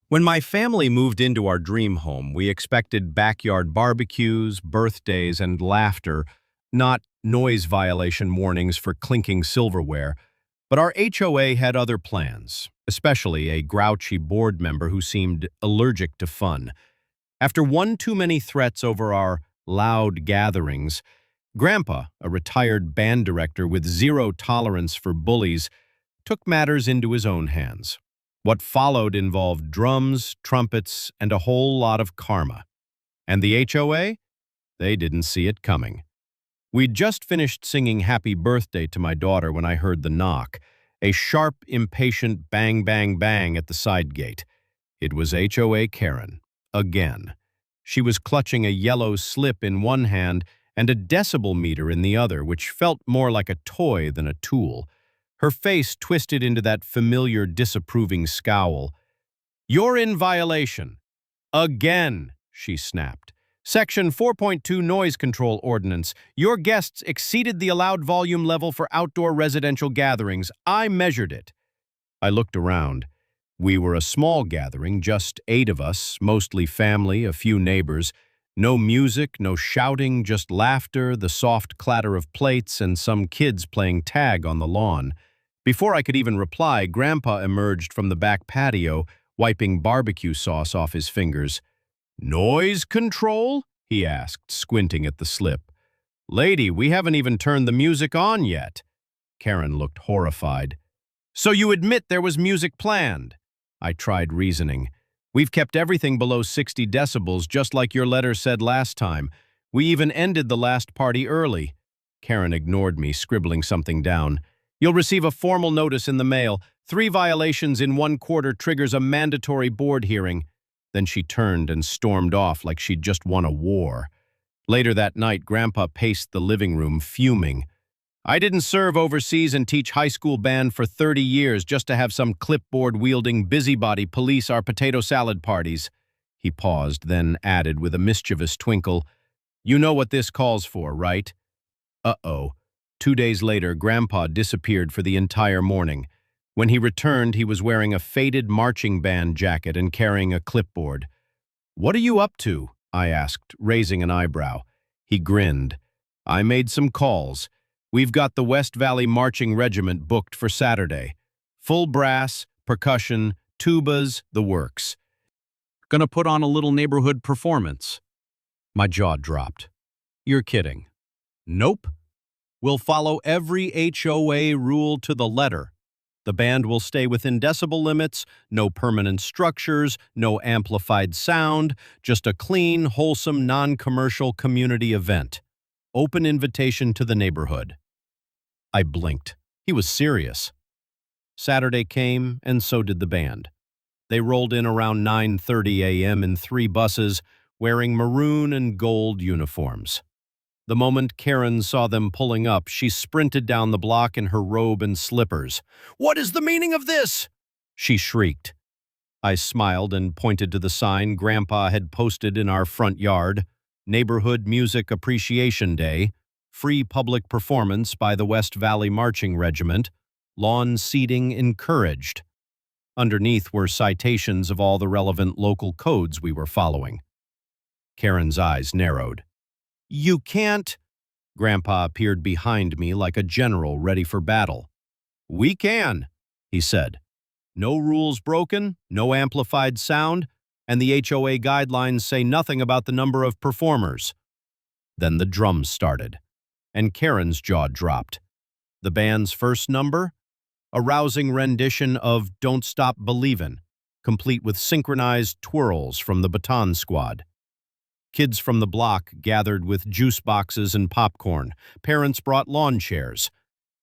When my family moved into our dream home, we expected backyard barbecues, birthdays, and laughter, not noise violation warnings for clinking silverware. But our HOA had other plans, especially a grouchy board member who seemed allergic to fun. After one too many threats over our loud gatherings, Grandpa, a retired band director with zero tolerance for bullies, took matters into his own hands. What followed involved drums, trumpets, and a whole lot of karma. And the HOA? They didn't see it coming. We'd just finished singing Happy Birthday to my daughter when I heard the knock, a sharp, impatient bang, bang, bang at the side gate. It was HOA Karen, again. She was clutching a yellow slip in one hand and a decibel meter in the other, which felt more like a toy than a tool. Her face twisted into that familiar disapproving scowl. "You're in violation. Again," she snapped. "Section 4.2 Noise Control Ordinance. Your guests exceeded the allowed volume level for outdoor residential gatherings. I measured it." I looked around. We were a small gathering, just 8 of us, mostly family, a few neighbors. No music, no shouting, just laughter, the soft clatter of plates, and some kids playing tag on the lawn. Before I could even reply, Grandpa emerged from the back patio, wiping barbecue sauce off his fingers. "Noise control?" he asked, squinting at the slip. "Lady, we haven't even turned the music on yet." Karen looked horrified. "So you admit there was music planned?" I tried reasoning. "We've kept everything below 60 decibels, just like your letter said last time. We even ended the last party early." Karen ignored me, scribbling something down. "You'll receive a formal notice in the mail. 3 violations in 1 quarter triggers a mandatory board hearing." Then she turned and stormed off like she'd just won a war. Later that night, Grandpa paced the living room, fuming. "I didn't serve overseas and teach high school band for 30 years just to have some clipboard-wielding busybody police our potato salad parties." He paused, then added with a mischievous twinkle, "You know what this calls for, right?" Uh-oh. 2 days later, Grandpa disappeared for the entire morning. When he returned, he was wearing a faded marching band jacket and carrying a clipboard. "What are you up to?" I asked, raising an eyebrow. He grinned. "I made some calls. We've got the West Valley Marching Regiment booked for Saturday. Full brass, percussion, tubas, the works. Gonna put on a little neighborhood performance." My jaw dropped. "You're kidding." "Nope. We'll follow every HOA rule to the letter. The band will stay within decibel limits, no permanent structures, no amplified sound, just a clean, wholesome, non-commercial community event. Open invitation to the neighborhood." I blinked. He was serious. Saturday came, and so did the band. They rolled in around 9:30 a.m. in 3 buses, wearing maroon and gold uniforms. The moment Karen saw them pulling up, she sprinted down the block in her robe and slippers. "What is the meaning of this?" she shrieked. I smiled and pointed to the sign Grandpa had posted in our front yard. "Neighborhood Music Appreciation Day. Free public performance by the West Valley Marching Regiment. Lawn seating encouraged." Underneath were citations of all the relevant local codes we were following. Karen's eyes narrowed. "You can't—" Grandpa appeared behind me like a general ready for battle. "We can," he said. "No rules broken, no amplified sound, and the HOA guidelines say nothing about the number of performers." Then the drums started, and Karen's jaw dropped. The band's first number? A rousing rendition of "Don't Stop Believin'," complete with synchronized twirls from the Baton Squad. Kids from the block gathered with juice boxes and popcorn. Parents brought lawn chairs.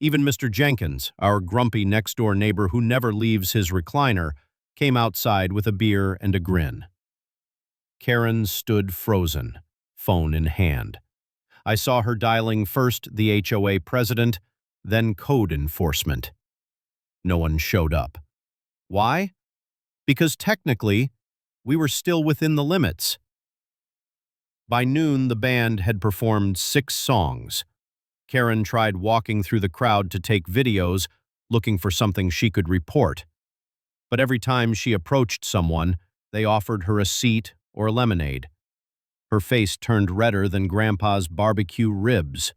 Even Mr. Jenkins, our grumpy next-door neighbor who never leaves his recliner, came outside with a beer and a grin. Karen stood frozen, phone in hand. I saw her dialing first the HOA president, then code enforcement. No one showed up. Why? Because technically, we were still within the limits. By noon, the band had performed 6 songs. Karen tried walking through the crowd to take videos, looking for something she could report. But every time she approached someone, They offered her a seat or lemonade. Her face turned redder than Grandpa's barbecue ribs.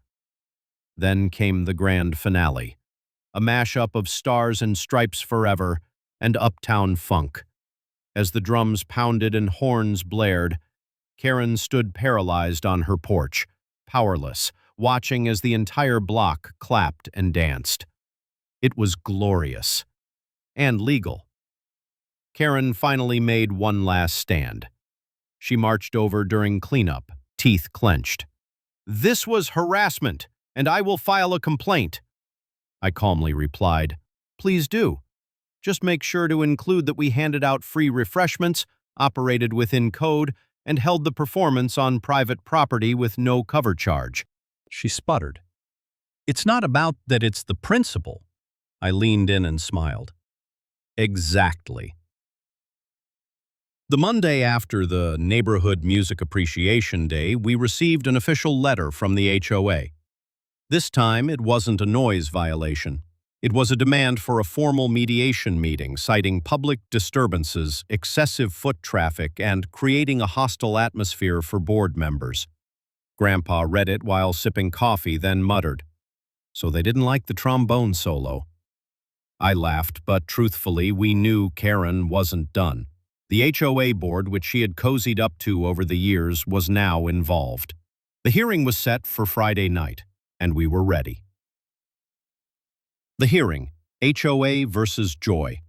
Then came the grand finale, a mashup of Stars and Stripes Forever and Uptown Funk. As the drums pounded and horns blared, Karen stood paralyzed on her porch, powerless, watching as the entire block clapped and danced. It was glorious. And legal. Karen finally made one last stand. She marched over during cleanup, teeth clenched. "This was harassment, and I will file a complaint." I calmly replied, "Please do. Just make sure to include that we handed out free refreshments, operated within code, and held the performance on private property with no cover charge." She sputtered. "It's not about that, it's the principle." I leaned in and smiled. Exactly. The Monday after the Neighborhood Music Appreciation Day, we received an official letter from the HOA. This time, it wasn't a noise violation. It was a demand for a formal mediation meeting citing public disturbances, excessive foot traffic, and creating a hostile atmosphere for board members. Grandpa read it while sipping coffee, then muttered, "So they didn't like the trombone solo." I laughed, but truthfully, we knew Karen wasn't done. The HOA board, which she had cozied up to over the years, was now involved. The hearing was set for Friday night, and we were ready. The hearing, HOA versus Joy.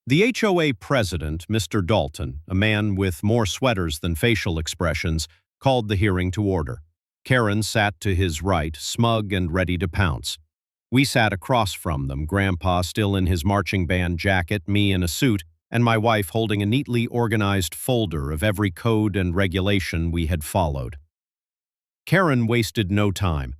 The HOA president, Mr. Dalton, a man with more sweaters than facial expressions, called the hearing to order. Karen sat to his right, smug and ready to pounce. We sat across from them, Grandpa still in his marching band jacket, me in a suit, and my wife holding a neatly organized folder of every code and regulation we had followed. Karen wasted no time.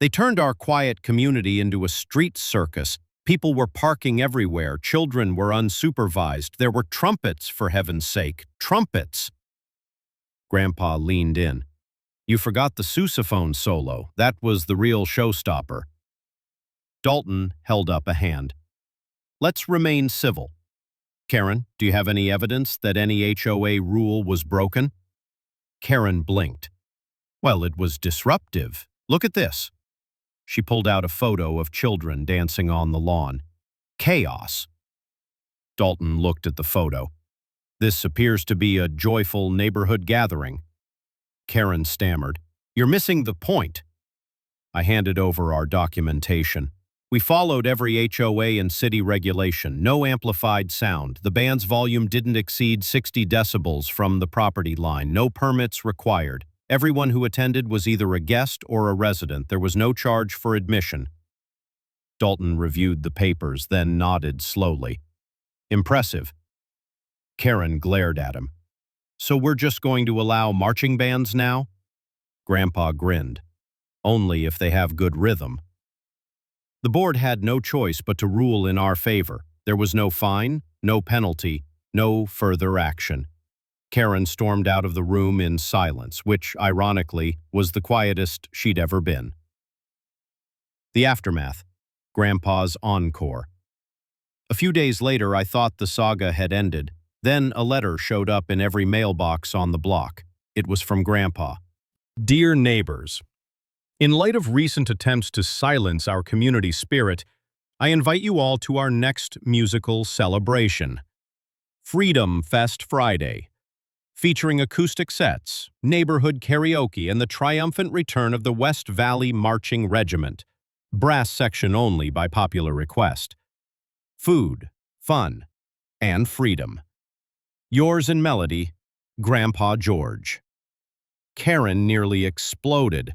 They turned our quiet community into a street circus. People were parking everywhere. Children were unsupervised. There were trumpets, for heaven's sake. Trumpets! Grandpa leaned in. "You forgot the sousaphone solo. That was the real showstopper." Dalton held up a hand. "Let's remain civil. Karen, do you have any evidence that any HOA rule was broken?" Karen blinked. "Well, it was disruptive. Look at this." She pulled out a photo of children dancing on the lawn. Chaos. Dalton looked at the photo. "This appears to be a joyful neighborhood gathering." Karen stammered, "You're missing the point." I handed over our documentation. We followed every HOA and city regulation. No amplified sound. The band's volume didn't exceed 60 decibels from the property line. No permits required. Everyone who attended was either a guest or a resident. There was no charge for admission. Dalton reviewed the papers, then nodded slowly. "Impressive." Karen glared at him. "So we're just going to allow marching bands now?" Grandpa grinned. "Only if they have good rhythm." The board had no choice but to rule in our favor. There was no fine, no penalty, no further action. Karen stormed out of the room in silence, which, ironically, was the quietest she'd ever been. The aftermath. Grandpa's encore. A few days later, I thought the saga had ended. Then a letter showed up in every mailbox on the block. It was from Grandpa. "Dear neighbors, in light of recent attempts to silence our community spirit, I invite you all to our next musical celebration, Freedom Fest Friday, featuring acoustic sets, neighborhood karaoke, and the triumphant return of the West Valley Marching Regiment, brass section only by popular request. Food, fun, and freedom. Yours in melody, Grandpa George." Karen nearly exploded.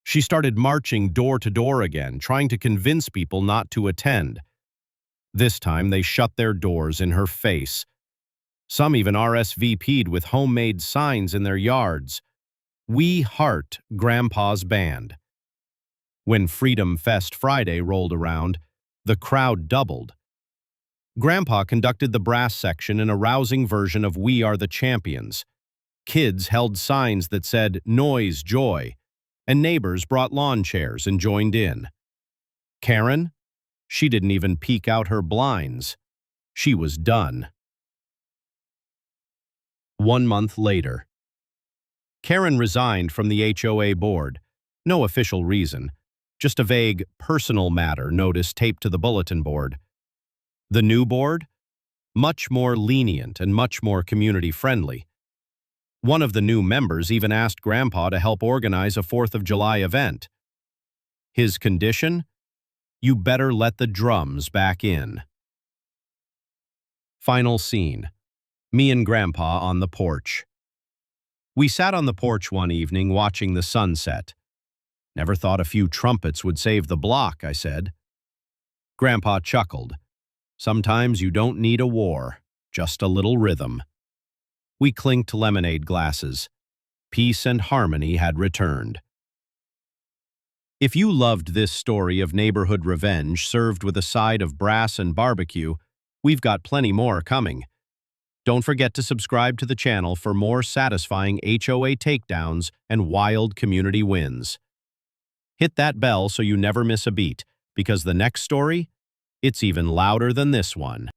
She started marching door to door again, trying to convince people not to attend. This time, they shut their doors in her face. Some even RSVP'd with homemade signs in their yards. "We heart Grandpa's band." When Freedom Fest Friday rolled around, the crowd doubled. Grandpa conducted the brass section in a rousing version of "We Are the Champions." Kids held signs that said "Noise, Joy," and neighbors brought lawn chairs and joined in. Karen? She didn't even peek out her blinds. She was done. 1 month later. Karen resigned from the HOA board. No official reason, just a vague personal matter notice taped to the bulletin board. The new board? Much more lenient and much more community-friendly. One of the new members even asked Grandpa to help organize a 4th of July event. His condition? You better let the drums back in. Final scene. Me and Grandpa on the porch. We sat on the porch one evening watching the sunset. Never thought a few trumpets would save the block, I said. Grandpa chuckled. Sometimes you don't need a war, just a little rhythm. We clinked lemonade glasses. Peace and harmony had returned. If you loved this story of neighborhood revenge served with a side of brass and barbecue, we've got plenty more coming. Don't forget to subscribe to the channel for more satisfying HOA takedowns and wild community wins. Hit that bell so you never miss a beat, because the next story, it's even louder than this one.